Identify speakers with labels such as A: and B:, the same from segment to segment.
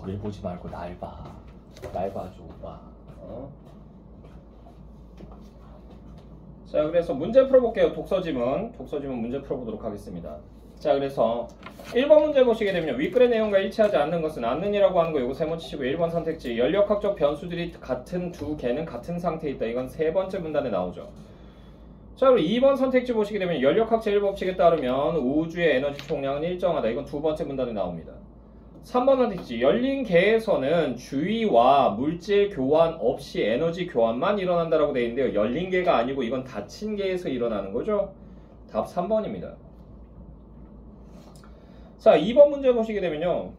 A: 저를 보지 말고 날 봐. 날 봐줘, 오빠.
B: 자, 그래서 문제 풀어볼게요. 독서지문 문제 풀어보도록 하겠습니다. 자, 그래서 1번 문제 보시게 되면 윗글의 내용과 일치하지 않는 것은 않는이라고 하는 거 요거 세모 치시고 1번 선택지 연력학적 변수들이 같은 두 개는 같은 상태에 있다. 이건 세 번째 문단에 나오죠. 자, 그리고 2번 선택지 보시게 되면 연력학 제1법칙에 따르면 우주의 에너지 총량은 일정하다. 이건 두 번째 문단에 나옵니다. 3번 선택지 열린 개에서는 주위와 물질 교환 없이 에너지 교환만 일어난다라고 되어 있는데요. 열린 개가 아니고 이건 닫힌 개에서 일어나는 거죠. 답 3번입니다. 자, 2번 문제 보시게 되면요.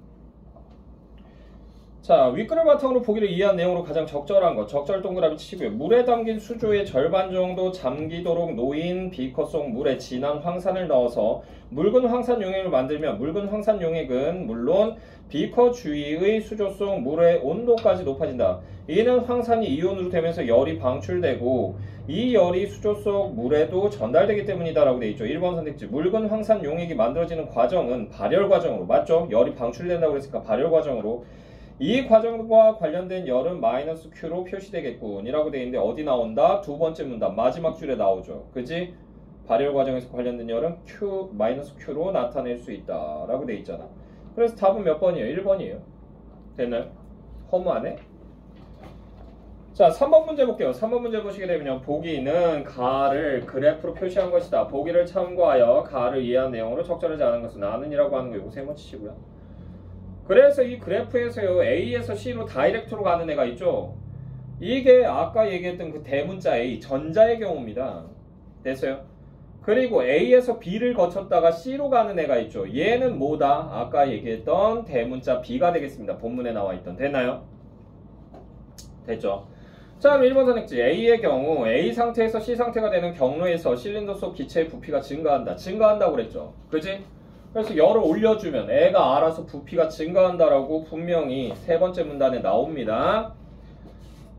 B: 자, 윗글을 바탕으로 보기를 이해한 내용으로 가장 적절한 것 적절 동그라미 치고요. 물에 담긴 수조의 절반 정도 잠기도록 놓인 비커 속 물에 진한 황산을 넣어서 묽은 황산 용액을 만들면 묽은 황산 용액은 물론 비커 주위의 수조 속 물의 온도까지 높아진다. 이는 황산이 이온으로 되면서 열이 방출되고 이 열이 수조 속 물에도 전달되기 때문이다 라고 되어 있죠. 1번 선택지 묽은 황산 용액이 만들어지는 과정은 발열 과정으로 맞죠? 열이 방출된다고 그랬으니까 발열 과정으로 이 과정과 관련된 열은 마이너스 Q로 표시되겠군 이라고 되어 있는데 어디 나온다? 두 번째 문단 마지막 줄에 나오죠. 그지? 발열 과정에서 관련된 열은 Q, 마이너스 Q로 나타낼 수 있다 라고 되어 있잖아. 그래서 답은 몇 번이에요? 1번이에요. 됐나요? 허무하네? 자, 3번 문제 볼게요. 3번 문제 보시게 되면 보기는 가를 그래프로 표시한 것이다. 보기를 참고하여 가를 이해한 내용으로 적절하지 않은 것은 아는이라고 하는 거 이거 세모 치시고요. 그래서 이 그래프에서요 A에서 C로 다이렉트로 가는 애가 있죠. 이게 아까 얘기했던 그 대문자 A 전자의 경우입니다. 됐어요? 그리고 A에서 B를 거쳤다가 C로 가는 애가 있죠. 얘는 뭐다? 아까 얘기했던 대문자 B가 되겠습니다. 본문에 나와 있던. 됐나요? 됐죠? 자, 그럼 1번 선택지 A의 경우 A 상태에서 C 상태가 되는 경로에서 실린더 속 기체의 부피가 증가한다고 그랬죠. 그지? 그래서 열을 올려주면 애가 알아서 부피가 증가한다라고 분명히 세 번째 문단에 나옵니다.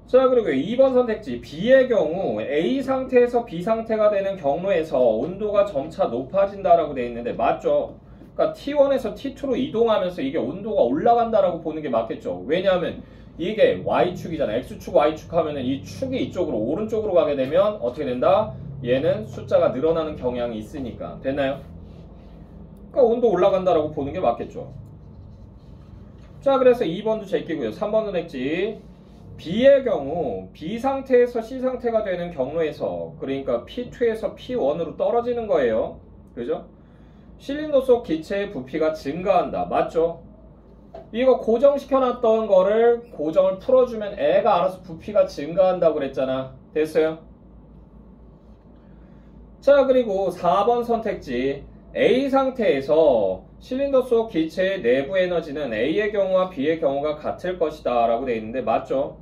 B: 자, 그리고 2번 선택지 B의 경우 A 상태에서 B 상태가 되는 경로에서 온도가 점차 높아진다라고 되어 있는데 맞죠? 그러니까 T1에서 T2로 이동하면서 이게 온도가 올라간다라고 보는 게 맞겠죠. 왜냐하면 이게 Y축이잖아. X축, Y축 하면은 이 축이 이쪽으로 오른쪽으로 가게 되면 어떻게 된다? 얘는 숫자가 늘어나는 경향이 있으니까. 됐나요? 그러니까 온도 올라간다라고 보는 게 맞겠죠. 자, 그래서 2번도 제끼고요. 3번 선택지 B의 경우 B 상태에서 C 상태가 되는 경로에서 그러니까 P2에서 P1으로 떨어지는 거예요. 그죠? 실린더 속 기체의 부피가 증가한다. 맞죠? 이거 고정시켜놨던 거를 고정을 풀어주면 애가 알아서 부피가 증가한다고 그랬잖아. 됐어요? 자, 그리고 4번 선택지 A 상태에서 실린더 속 기체의 내부 에너지는 A의 경우와 B의 경우가 같을 것이다 라고 되어 있는데 맞죠?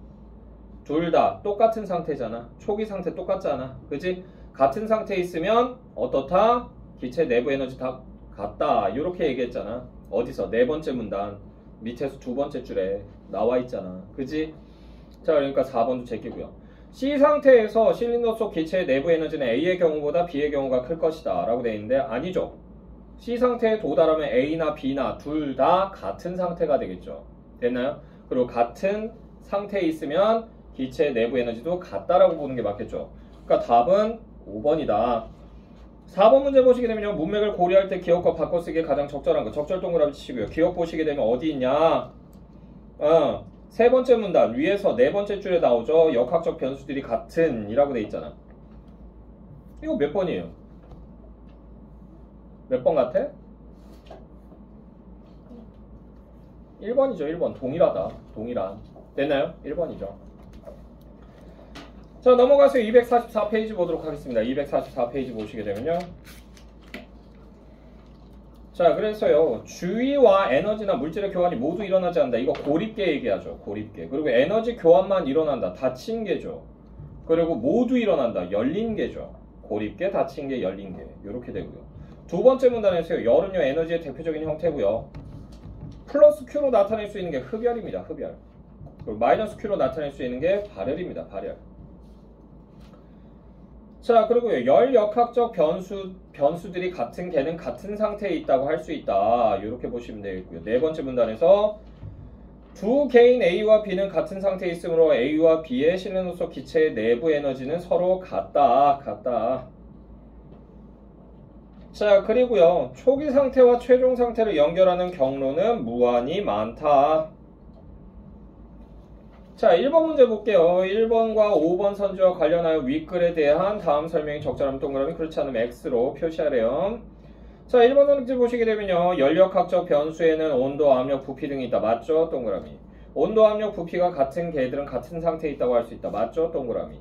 B: 둘 다 똑같은 상태잖아. 초기 상태 똑같잖아. 그치? 같은 상태에 있으면 어떻다? 기체 내부 에너지 다 같다 이렇게 얘기했잖아. 어디서? 네 번째 문단 밑에서 두 번째 줄에 나와 있잖아. 그치? 자, 그러니까 4번도 제끼고요. C 상태에서 실린더 속 기체의 내부 에너지는 A의 경우보다 B의 경우가 클 것이다 라고 되어 있는데 아니죠. C 상태에 도달하면 A나 B나 둘 다 같은 상태가 되겠죠. 됐나요? 그리고 같은 상태에 있으면 기체의 내부 에너지도 같다라고 보는 게 맞겠죠. 그러니까 답은 5번이다. 4번 문제 보시게 되면요. 문맥을 고려할 때 기억과 바꿔쓰기에 가장 적절한 거 적절 동그라미 치시고요. 기억 보시게 되면 어디 있냐? 세 번째 문단 위에서 네 번째 줄에 나오죠. 역학적 변수들이 같은 이라고 돼 있잖아. 이거 몇 번이에요? 몇 번 같아? 1번이죠. 1번. 동일하다. 동일한. 됐나요? 1번이죠. 자, 넘어가서 244페이지 보도록 하겠습니다. 244페이지 보시게 되면요. 자, 그래서요. 주위와 에너지나 물질의 교환이 모두 일어나지 않는다. 이거 고립계 얘기하죠. 고립계. 그리고 에너지 교환만 일어난다. 닫힌 계죠. 그리고 모두 일어난다. 열린 계죠. 고립계, 닫힌 계, 열린 계. 이렇게 되고요. 두 번째 문단에서요. 열은요. 에너지의 대표적인 형태고요. 플러스 Q로 나타낼 수 있는 게 흡열입니다. 흡열. 그리고 마이너스 Q로 나타낼 수 있는 게 발열입니다. 발열. 자, 그리고요. 열 역학적 변수들이 같은 개는 같은 상태에 있다고 할 수 있다. 이렇게 보시면 되겠고요. 네 번째 문단에서 두 개인 A와 B는 같은 상태에 있으므로 A와 B의 실린더 속 기체의 내부 에너지는 서로 같다. 자, 그리고요. 초기 상태와 최종 상태를 연결하는 경로는 무한히 많다. 자, 1번 문제 볼게요. 1번과 5번 선지와 관련하여 윗글에 대한 다음 설명이 적절하면 동그라미, 그렇지 않으면 X로 표시하래요. 자, 1번 선지 보시게 되면요. 연력학적 변수에는 온도, 압력, 부피 등이 있다. 맞죠? 동그라미. 온도, 압력, 부피가 같은 개들은 같은 상태에 있다고 할 수 있다. 맞죠? 동그라미.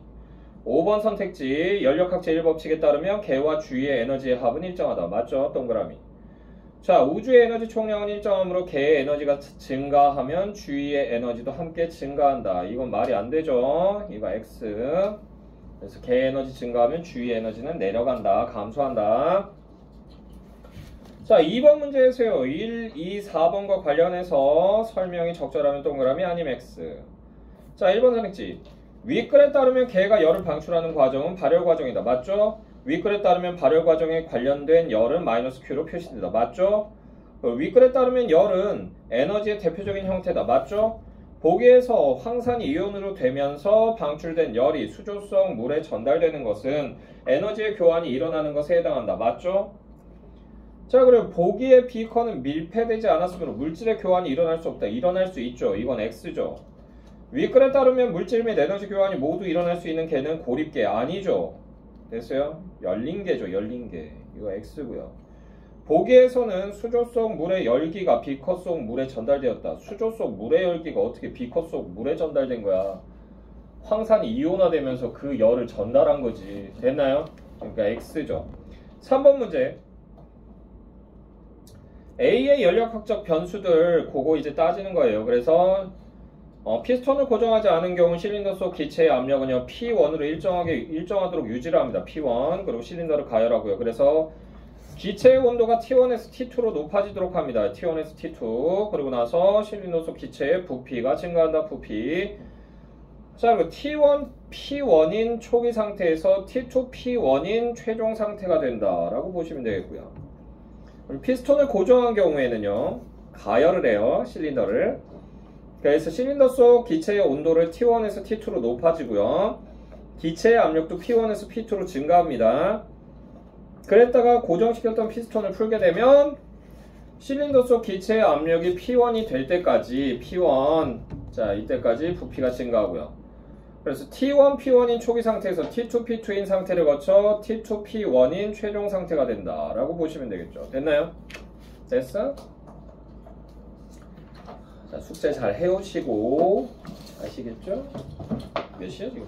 B: 5번 선택지, 연력학 제1법칙에 따르면 개와 주위의 에너지의 합은 일정하다. 맞죠? 동그라미. 자, 우주의 에너지 총량은 일정하므로 개의 에너지가 증가하면 주위의 에너지도 함께 증가한다. 이건 말이 안 되죠. 이거 X. 그래서 개 에너지 증가하면 주위의 에너지는 내려간다. 감소한다. 자, 2번 문제에서요. 1, 2, 4번과 관련해서 설명이 적절하면 동그라미, 아니면 X. 자, 1번 선택지. 윗글에 따르면 개가 열을 방출하는 과정은 발열 과정이다. 맞죠? 윗글에 따르면 발열 과정에 관련된 열은 마이너스 Q로 표시된다. 맞죠? 윗글에 따르면 열은 에너지의 대표적인 형태다. 맞죠? 보기에서 황산이 이온으로 되면서 방출된 열이 수조성 물에 전달되는 것은 에너지의 교환이 일어나는 것에 해당한다. 맞죠? 자, 그리고 보기의 비커는 밀폐되지 않았으므로 물질의 교환이 일어날 수 없다. 일어날 수 있죠. 이건 X죠. 윗글에 따르면 물질 및 에너지 교환이 모두 일어날 수 있는 개는 고립개. 아니죠. 됐어요? 열린 개죠. 열린 개. 이거 X고요. 보기에서는 수조 속 물의 열기가 비커 속 물에 전달되었다. 수조 속 물의 열기가 어떻게 비커 속 물에 전달된 거야? 황산이 이온화되면서 그 열을 전달한 거지. 됐나요? 그러니까 X죠. 3번 문제. A의 연력학적 변수들 그거 이제 따지는 거예요. 그래서 피스톤을 고정하지 않은 경우 실린더 속 기체의 압력은요 P1으로 일정하도록 유지를 합니다. P1. 그리고 실린더를 가열하고요. 그래서 기체의 온도가 T1에서 T2로 높아지도록 합니다. T1에서 T2. 그리고 나서 실린더 속 기체의 부피가 증가한다. 부피. 자, 그리고 T1 P1인 초기 상태에서 T2 P1인 최종 상태가 된다라고 보시면 되겠고요. 피스톤을 고정한 경우에는요 가열을 해요. 실린더를. 그래서 실린더 속 기체의 온도를 T1에서 T2로 높아지고요. 기체의 압력도 P1에서 P2로 증가합니다. 그랬다가 고정시켰던 피스톤을 풀게 되면 실린더 속 기체의 압력이 P1이 될 때까지 P1, 자 이때까지 부피가 증가하고요. 그래서 T1 P1인 초기 상태에서 T2 P2인 상태를 거쳐 T2 P1인 최종 상태가 된다라고 보시면 되겠죠. 됐나요? 됐어? 자, 숙제 잘 해오시고 아시겠죠? 몇 시야 지금?